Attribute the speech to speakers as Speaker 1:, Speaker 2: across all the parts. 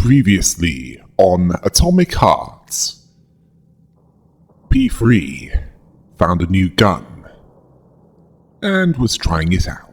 Speaker 1: Previously on Atomic Hearts, P3 found a new gun and was trying it out.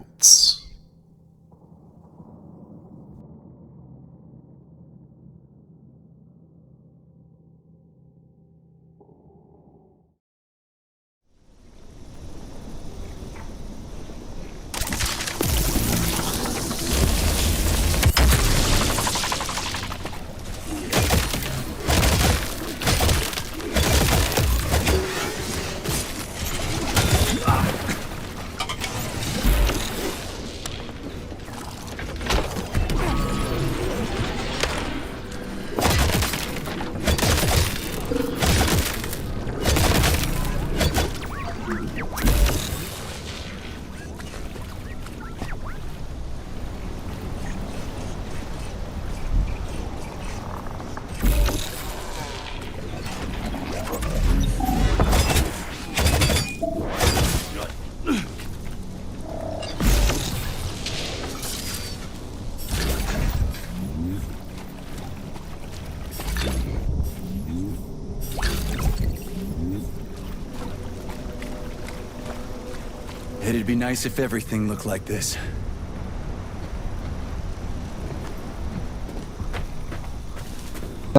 Speaker 2: It'd be nice if everything looked like this.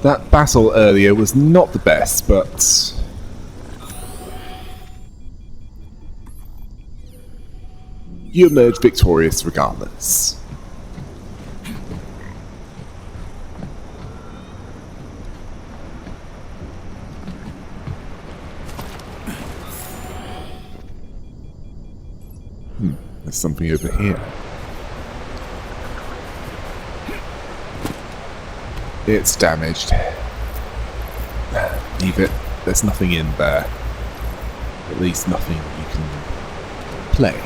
Speaker 1: That battle earlier was not the best, but you emerged victorious regardless. There's something over here. It's damaged. Leave it. There's nothing in there. At least nothing you can play.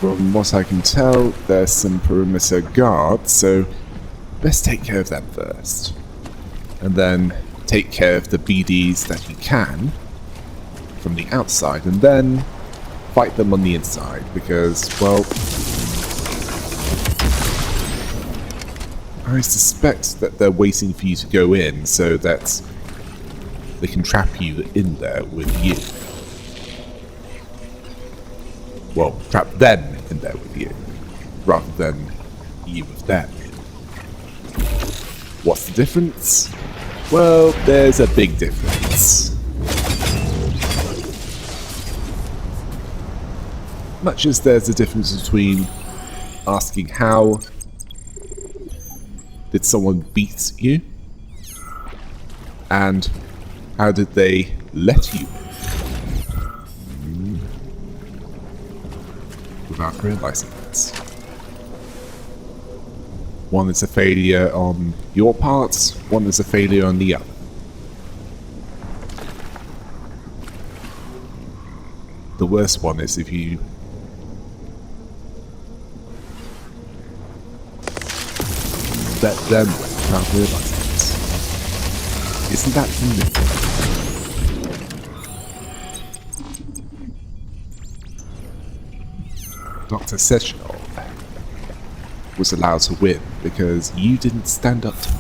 Speaker 1: From what I can tell, there's some perimeter guards, so best take care of them first. And then take care of the bea-ds that you can from the outside, and then fight them on the inside, because, well, I suspect that they're waiting for you to go in so that they can trap you in there with you. Well, trap them in there with you, rather than you with them. What's the difference? Well, there's a big difference. Much as there's a difference between asking how did someone beat you and how did they let you without realizing it. One is a failure on your part, one is a failure on the other. The worst one is if you let them win without realizing it. Isn't that familiar? Dr. Sechenov was allowed to win because you didn't stand up to him.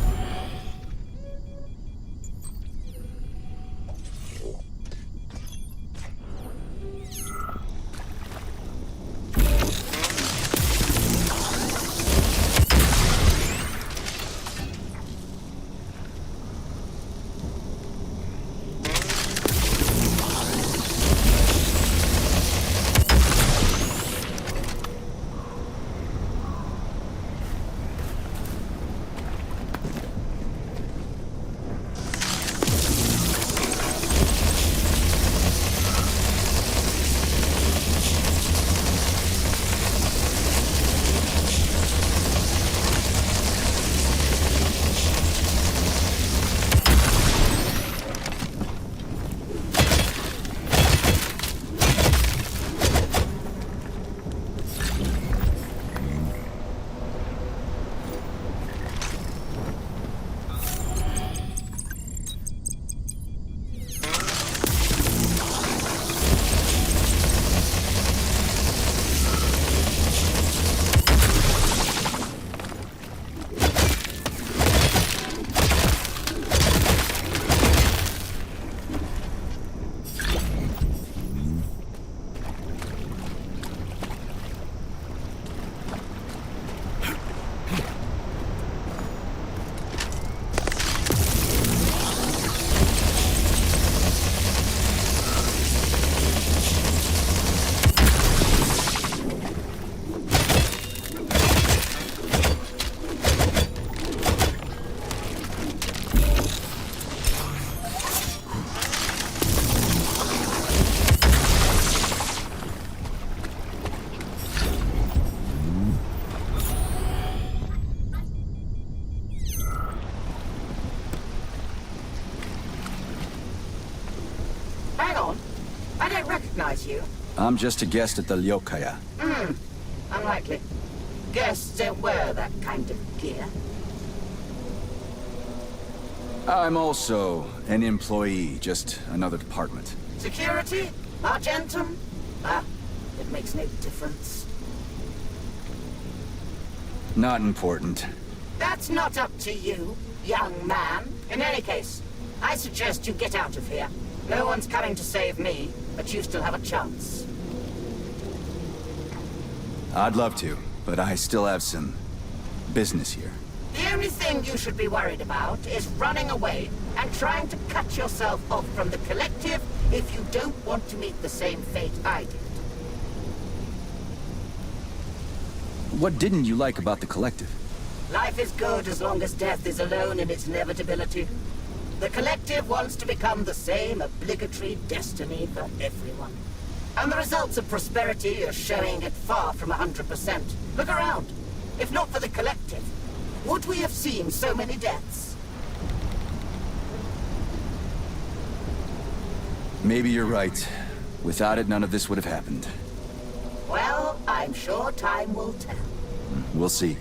Speaker 3: you?
Speaker 2: I'm just a guest at the Ryokaya.
Speaker 3: Unlikely. Guests don't wear that kind of gear.
Speaker 2: I'm also an employee, just another department.
Speaker 3: Security? Argentum? Ah, it makes no difference.
Speaker 2: Not important.
Speaker 3: That's not up to you, young man. In any case, I suggest you get out of here. No one's coming to save me, but you still have a chance.
Speaker 2: I'd love to, but I still have some business here.
Speaker 3: The only thing you should be worried about is running away and trying to cut yourself off from the collective if you don't want to meet the same fate I did.
Speaker 2: What didn't you like about the collective?
Speaker 3: Life is good as long as death is alone in its inevitability. The collective wants to become the same obligatory destiny for everyone. And the results of prosperity are showing it far from 100%. Look around. If not for the collective, would we have seen so many deaths?
Speaker 2: Maybe you're right. Without it, none of this would have happened.
Speaker 3: Well, I'm sure time will tell.
Speaker 2: We'll see.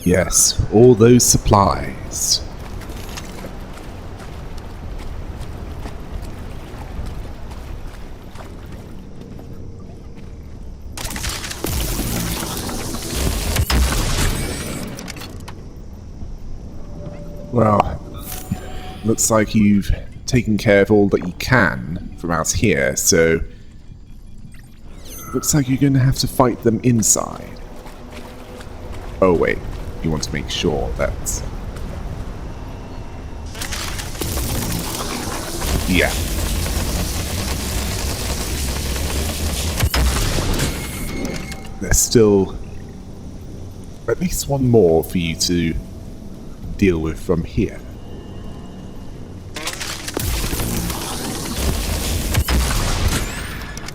Speaker 1: Yes, all those supplies. Well, looks like you've taken care of all that you can from out here, so looks like you're going to have to fight them inside. Oh wait, you want to make sure that... Yeah. There's still at least one more for you to deal with from here.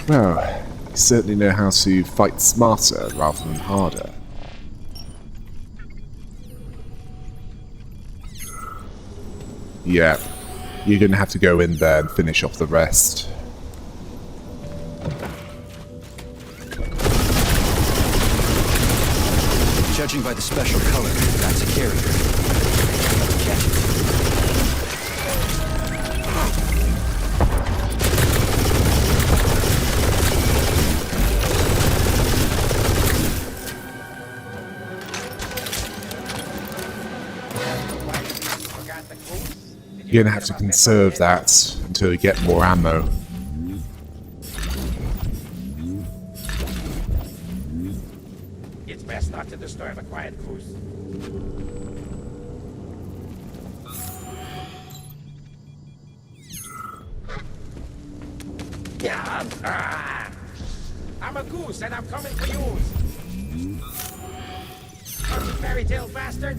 Speaker 1: Well, you certainly know how to fight smarter rather than harder. Yeah, you're gonna have to go in there and finish off the rest.
Speaker 2: Judging by the special color, that's a carrier. Catch it.
Speaker 1: You're gonna have to conserve that until you get more ammo.
Speaker 4: It's best not to disturb a quiet cruise. Yeah, I'm a goose and I'm coming for you. Fairy tale bastard.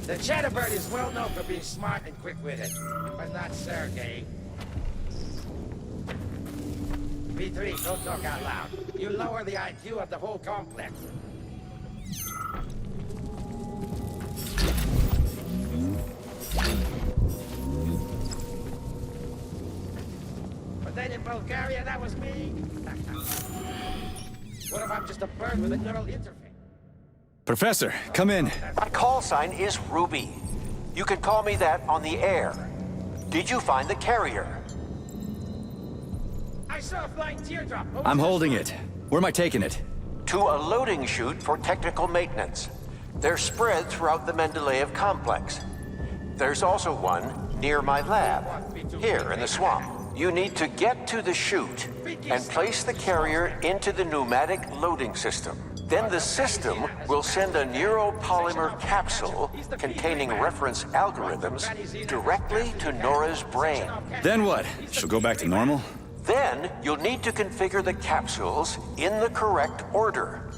Speaker 4: The Chatterbird is well known for being smart and quick-witted, but not Sergei. B3, don't talk out loud. You lower the IQ of the whole complex. But then in Bulgaria, that was me. What if I'm just a bird with a neural interface?
Speaker 2: Professor, come in.
Speaker 5: My call sign is Ruby. You can call me that on the air. Did you find the carrier?
Speaker 4: I saw a flying teardrop.
Speaker 2: I'm holding it. Where am I taking it?
Speaker 5: To a loading chute for technical maintenance. They're spread throughout the Mendeleev complex. There's also one near my lab, here in the swamp. You need to get to the chute and place the carrier into the pneumatic loading system. Then the system will send a neuropolymer capsule containing reference algorithms directly to NORA's brain.
Speaker 2: Then what? She'll go back to normal?
Speaker 5: Then you'll need to configure the capsules in the correct order.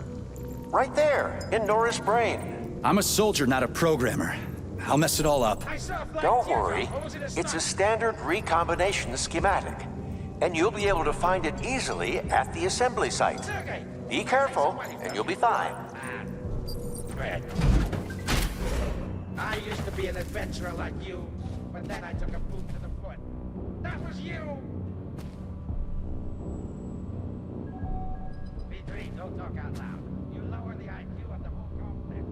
Speaker 5: Right there, in NORA's brain.
Speaker 2: I'm a soldier, not a programmer. I'll mess it all up.
Speaker 5: Don't worry, it's a standard recombination schematic. And you'll be able to find it easily at the assembly site. Be careful, and you'll be fine.
Speaker 4: Fred. I used to be an adventurer like you, but then I took a boot to the foot. That was you! B3, don't talk out loud. You lower the IQ of the whole complex.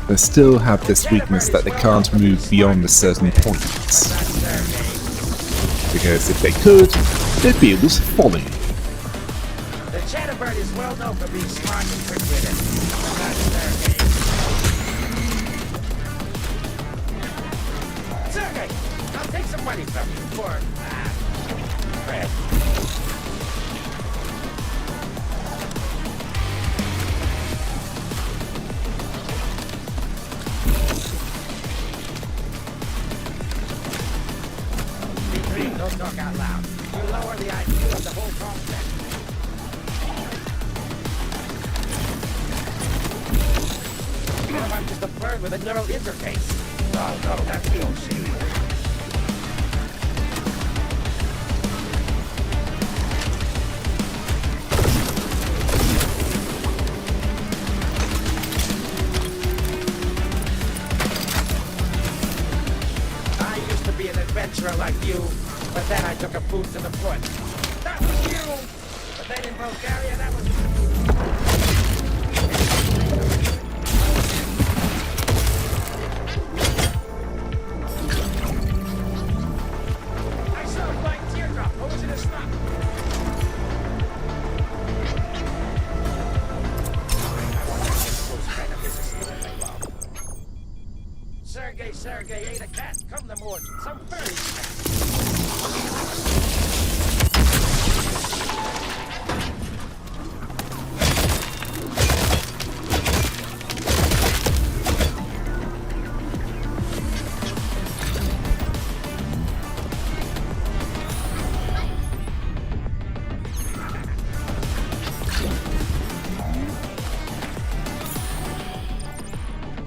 Speaker 1: they still have this weakness that they can't move beyond a certain point. Because if they could, they'd be able to follow you.
Speaker 4: The Chatterbird is well known for being smart and quick-witted. Sergey, I'll take some money from you for, bread. Don't talk out loud. You lower the IQ of the whole complex. What if I'm just a bird with a neural interface? Oh no, that's the old shit. I used to be an adventurer like you. But then I took a boot to the foot. That was you! But then in Bulgaria, that was... I saw a flying teardrop. What was it a stop? Sergey, ate a cat. Come to more. Some furry cat.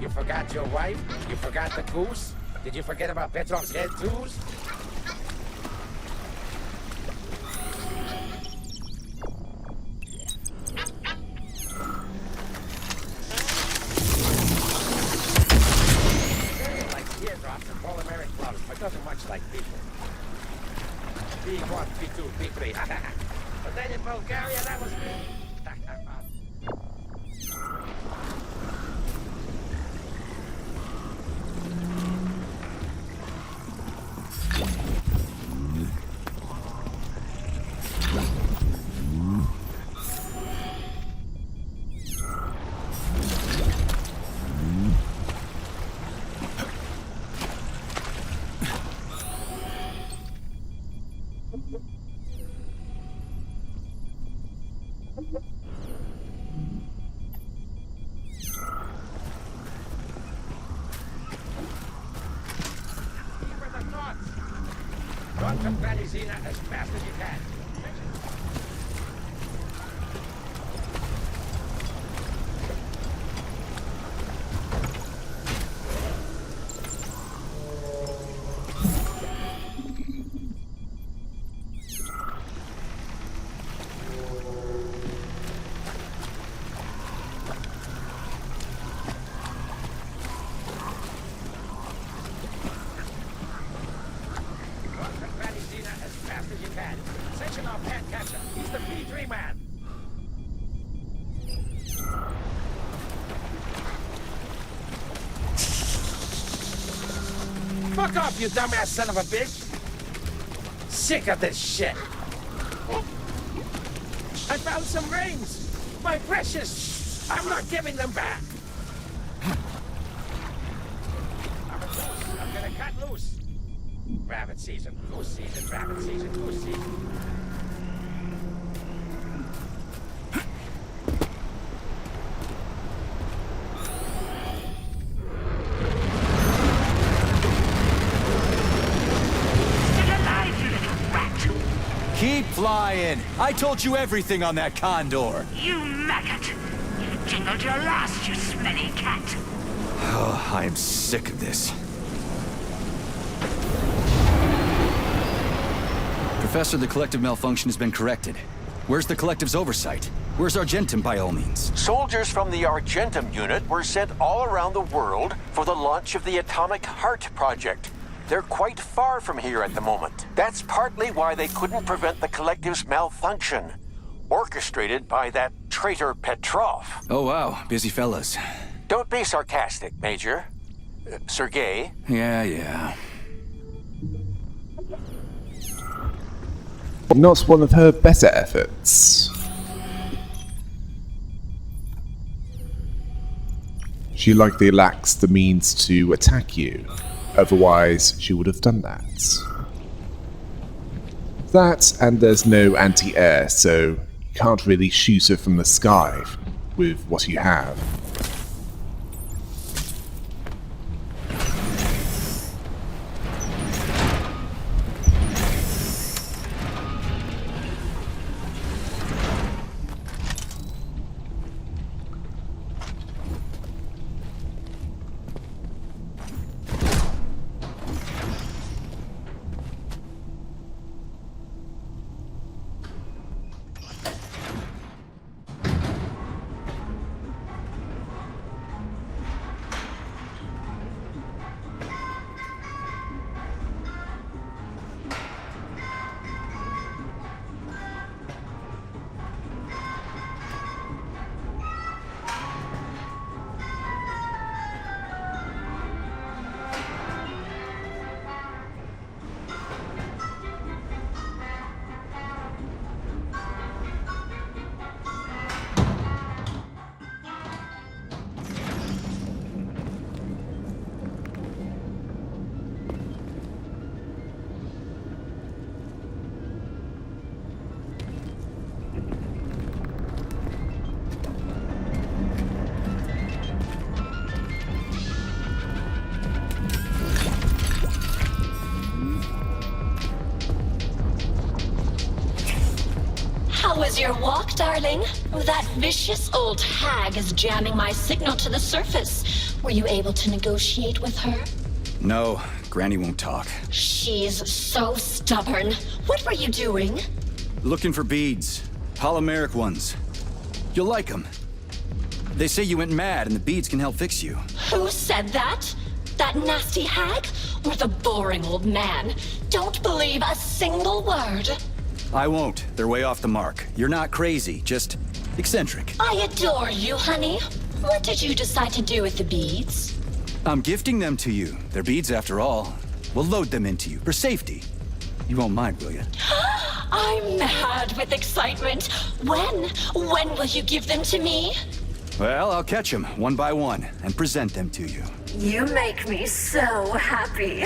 Speaker 4: You forgot your wife? You forgot the goose? Did you forget about Petrov's head tools? Like teardrops and polymeric gloves, but doesn't much like people. B1, B2, B3. But then in Bulgaria, that was me. Run from Granny Zena as fast as you can. Section off hand catcher. He's the P3 man. Fuck off, you dumbass son of a bitch. Sick of this shit. I found some rings. My precious. I'm not giving them back. I'm gonna cut loose. Rabbit season, goose season, rabbit season, goose season.
Speaker 6: Keep flying! I told you everything on that condor!
Speaker 7: You maggot! You've jingled your last, you smelly cat!
Speaker 6: Oh, I am sick of this. Professor, the collective malfunction has been corrected. Where's the collective's oversight? Where's Argentum, by all means?
Speaker 5: Soldiers from the Argentum unit were sent all around the world for the launch of the Atomic Heart Project. They're quite far from here at the moment. That's partly why they couldn't prevent the collective's malfunction, orchestrated by that traitor Petrov.
Speaker 6: Oh wow, busy fellas.
Speaker 5: Don't be sarcastic, Major. Sergei?
Speaker 6: Yeah.
Speaker 1: Not one of her better efforts. She likely lacks the means to attack you, otherwise she would have done that. That, and there's no anti-air, so you can't really shoot her from the sky with what you have.
Speaker 8: How was your walk, darling? That vicious old hag is jamming my signal to the surface. Were you able to negotiate with her?
Speaker 6: No, Granny won't talk.
Speaker 8: She's so stubborn. What were you doing?
Speaker 6: Looking for beads. Polymeric ones. You'll like them. They say you went mad and the beads can help fix you.
Speaker 8: Who said that? That nasty hag? Or the boring old man? Don't believe a single word.
Speaker 6: I won't. They're way off the mark. You're not crazy, just eccentric.
Speaker 8: I adore you, honey. What did you decide to do with the beads?
Speaker 6: I'm gifting them to you. They're beads after all. We'll load them into you, for safety. You won't mind, will you?
Speaker 8: I'm mad with excitement. When will you give them to me?
Speaker 6: Well, I'll catch them, one by one, and present them to you.
Speaker 8: You make me so happy.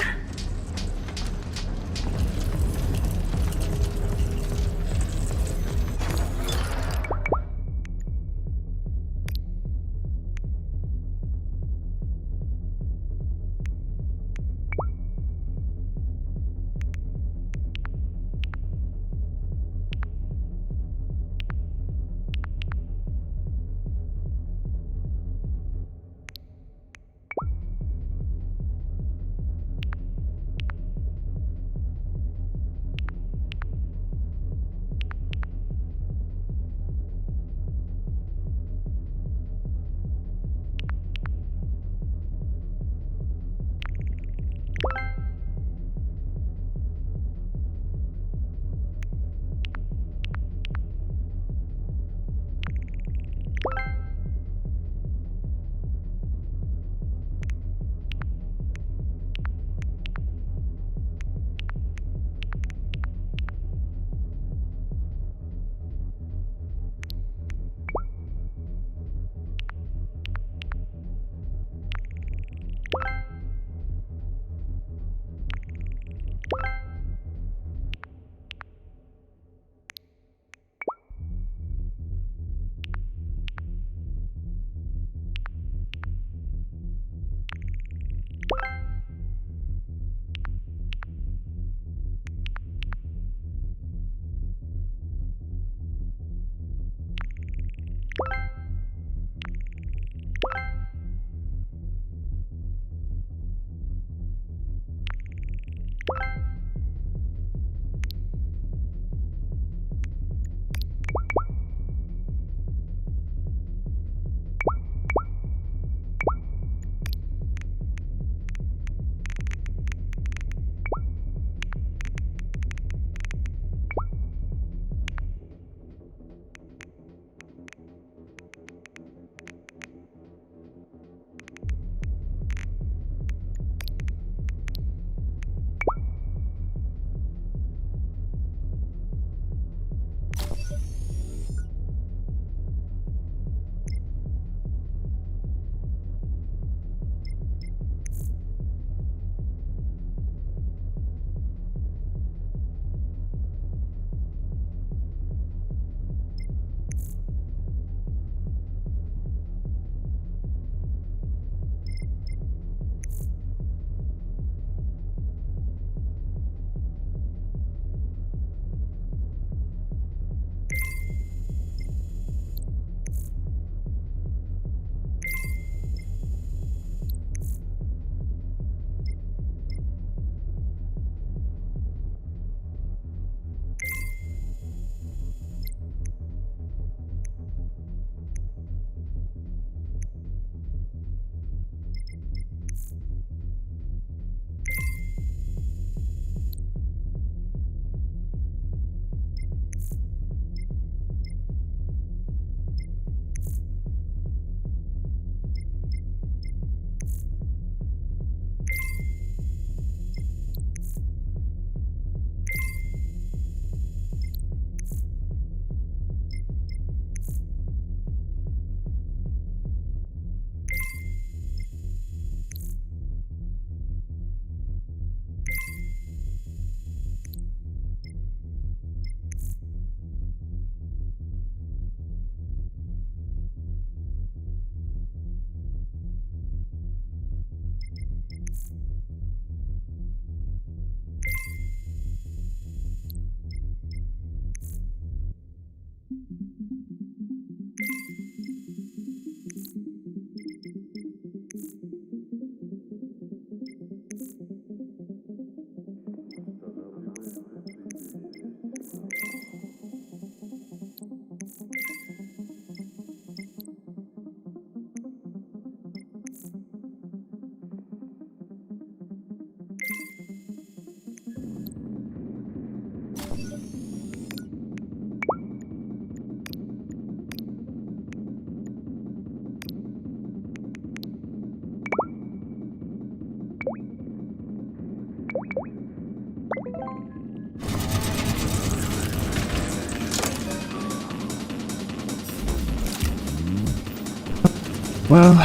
Speaker 1: Well,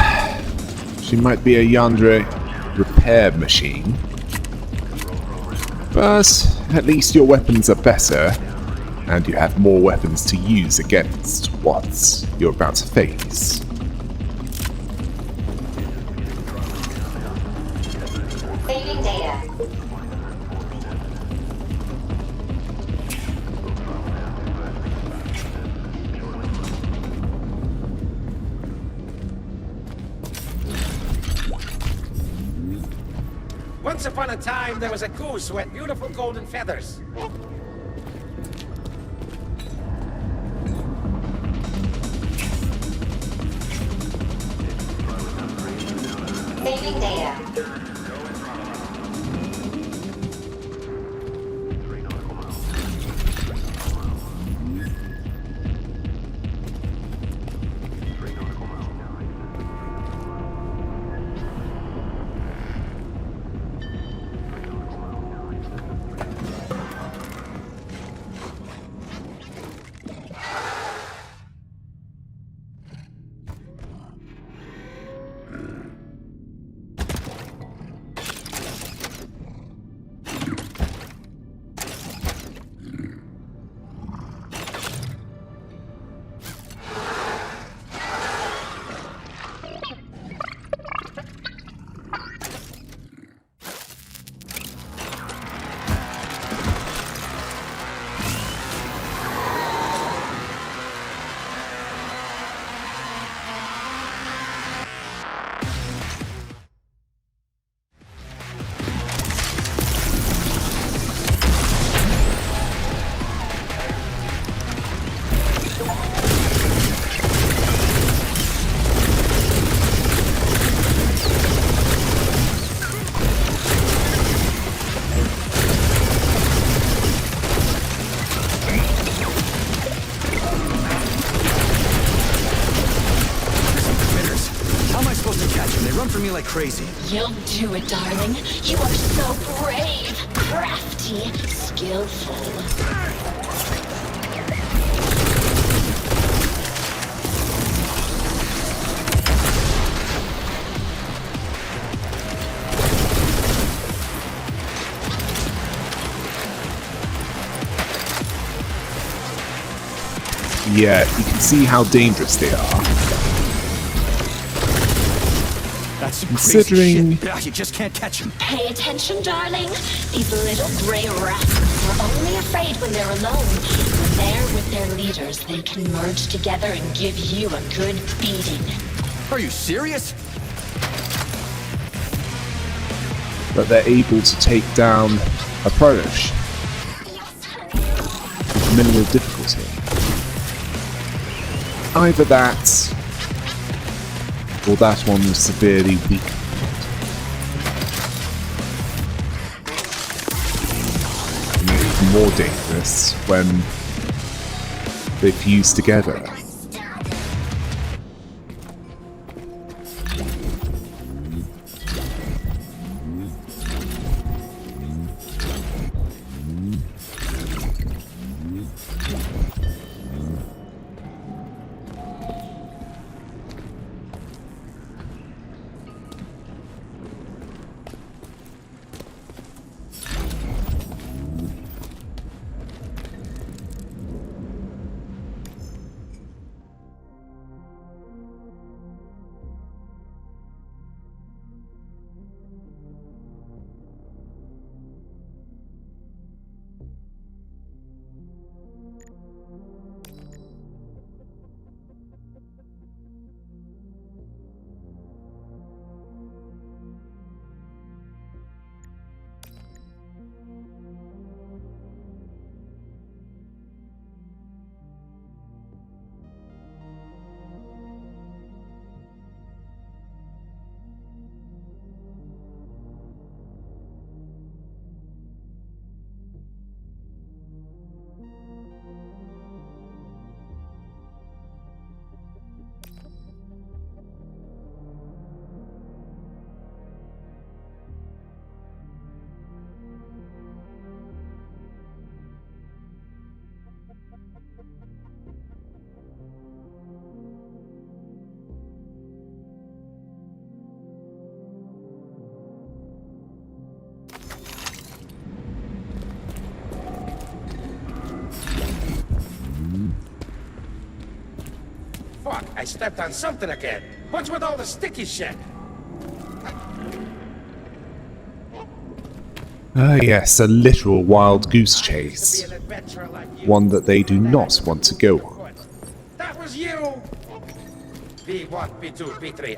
Speaker 1: she might be a yandere repair machine. But at least your weapons are better, and you have more weapons to use against what you're about to face.
Speaker 8: Saving data.
Speaker 4: Once upon a time, there was a goose who had beautiful golden feathers.
Speaker 8: Saving data.
Speaker 6: Like crazy.
Speaker 8: You'll do it, darling. You are so brave, crafty, skillful.
Speaker 1: Yeah, you can see how dangerous they are.
Speaker 6: That's
Speaker 1: Considering...
Speaker 6: crazy shit. You just can't catch him.
Speaker 8: Pay attention, darling. These little gray rascals are only afraid when they're alone. When they're with their leaders, they can merge together and give you a good beating.
Speaker 6: Are you serious?
Speaker 1: But they're able to take down approach with minimal difficulty. Either that, or that one was severely weakened. And even more dangerous when they fuse together.
Speaker 4: Fuck, I stepped on something again. What's with all the sticky shit?
Speaker 1: Ah yes, a literal wild goose
Speaker 4: I used
Speaker 1: chase.
Speaker 4: to be an adventurer like you.
Speaker 1: One that they do not want to go on.
Speaker 4: That was you! B1, B2, B3.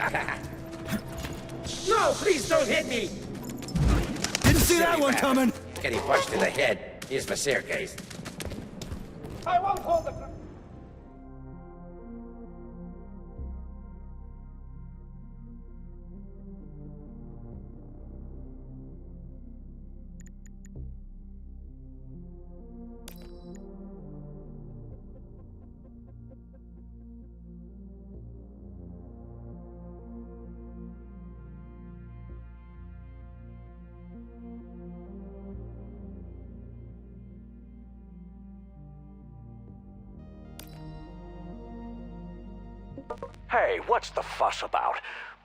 Speaker 4: No, please don't hit me!
Speaker 6: Didn't see that one coming!
Speaker 4: Getting punched in the head. Here's my staircase. I won't hold the...
Speaker 9: Hey, what's the fuss about?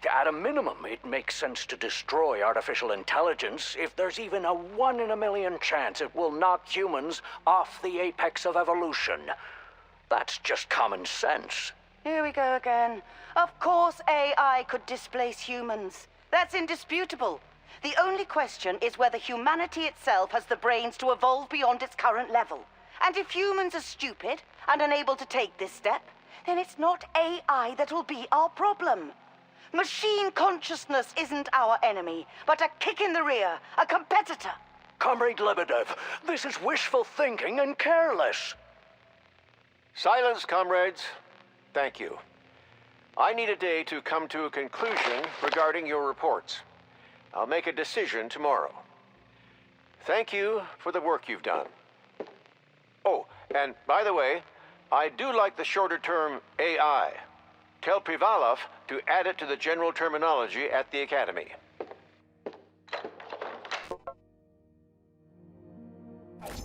Speaker 9: At a minimum, it makes sense to destroy artificial intelligence if there's even a 1 in a million chance it will knock humans off the apex of evolution. That's just common sense.
Speaker 3: Here we go again. Of course AI could displace humans. That's indisputable. The only question is whether humanity itself has the brains to evolve beyond its current level. And if humans are stupid and unable to take this step, then it's not AI that will be our problem. Machine consciousness isn't our enemy, but a kick in the rear, a competitor.
Speaker 9: Comrade Lebedev, this is wishful thinking and careless.
Speaker 5: Silence, comrades. Thank you. I need a day to come to a conclusion regarding your reports. I'll make a decision tomorrow. Thank you for the work you've done. Oh, and by the way, I do like the shorter term AI. Tell Privalov to add it to the general terminology at the Academy.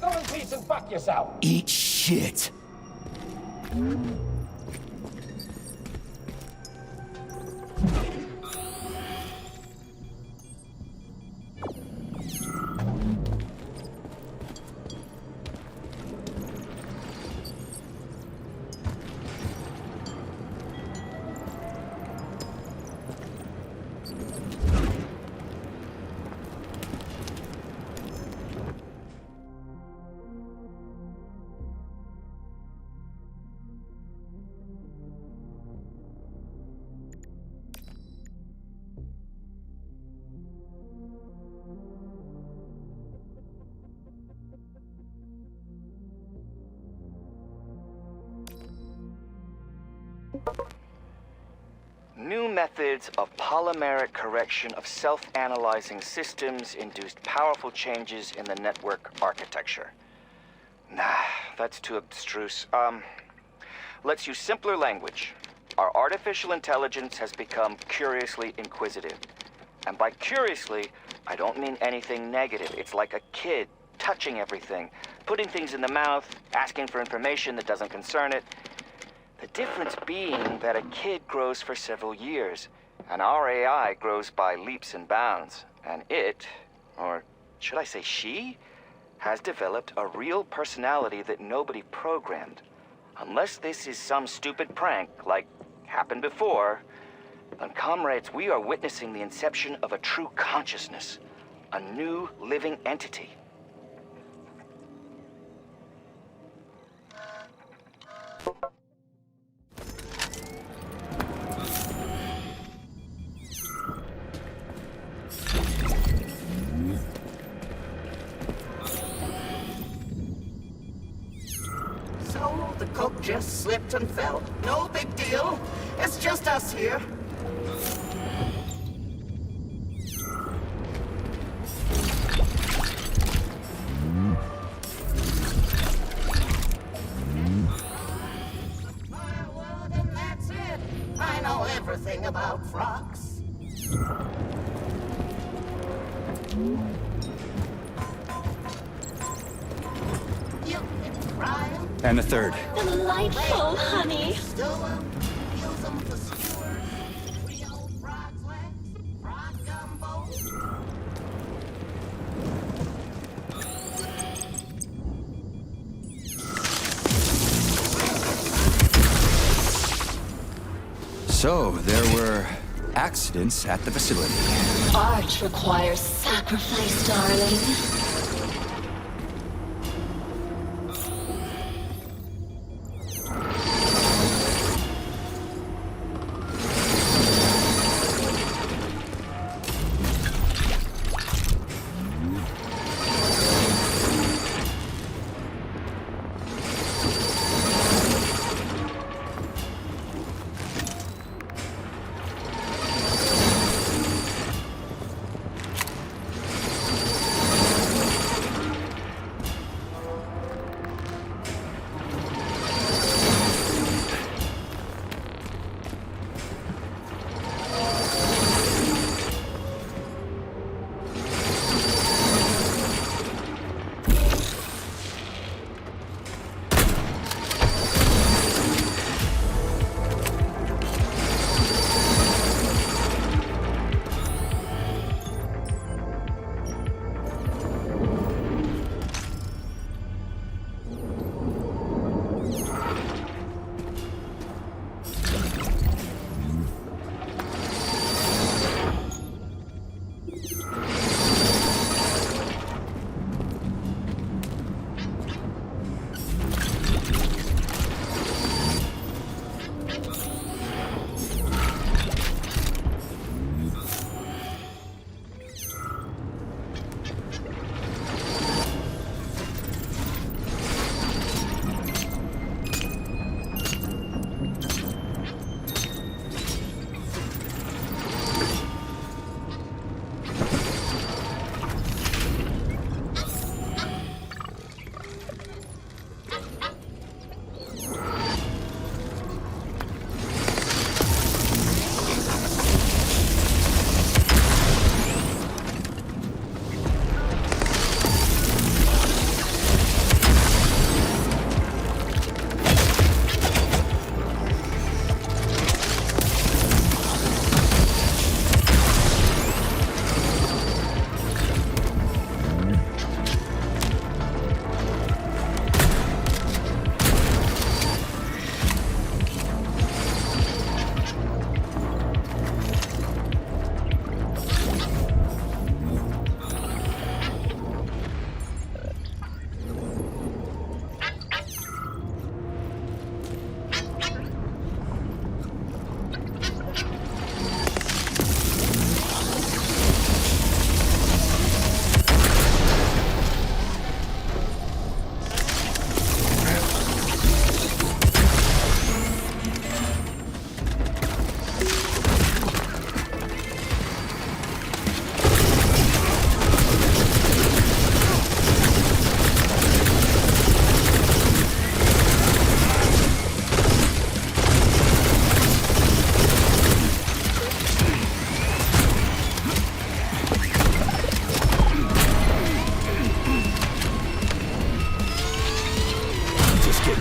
Speaker 4: Go in peace and fuck yourself.
Speaker 6: Eat shit!
Speaker 10: New methods of polymeric correction of self-analyzing systems induced powerful changes in the network architecture. Nah, that's too abstruse. Let's use simpler language. Our artificial intelligence has become curiously inquisitive. And by curiously, I don't mean anything negative. It's like a kid touching everything, putting things in the mouth, asking for information that doesn't concern it. The difference being that a kid grows for several years, and our AI grows by leaps and bounds. And it, or should I say she, has developed a real personality that nobody programmed. Unless this is some stupid prank, like happened before, then comrades, we are witnessing the inception of a true consciousness, a new living entity.
Speaker 3: So, the cook just slipped and fell. No big deal. It's just us here. My word, and that's it. I know everything about frogs. You can try 'em.
Speaker 6: And the third.
Speaker 8: Delightful, honey.
Speaker 3: Stew 'em, use 'em for skewers, real frog's legs, frog gumbo.
Speaker 6: So, there were accidents at the facility.
Speaker 8: Art requires sacrifice, darling.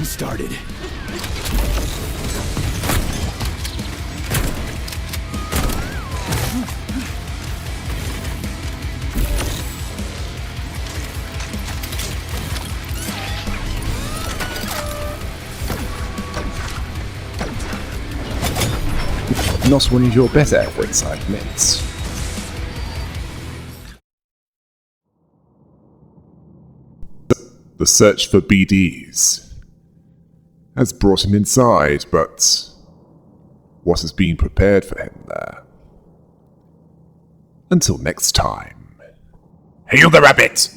Speaker 6: Started.
Speaker 1: Not one of your better efforts, I admit. The search for bea-ds has brought him inside, but what has been prepared for him there? Until next time. Hail the rabbit!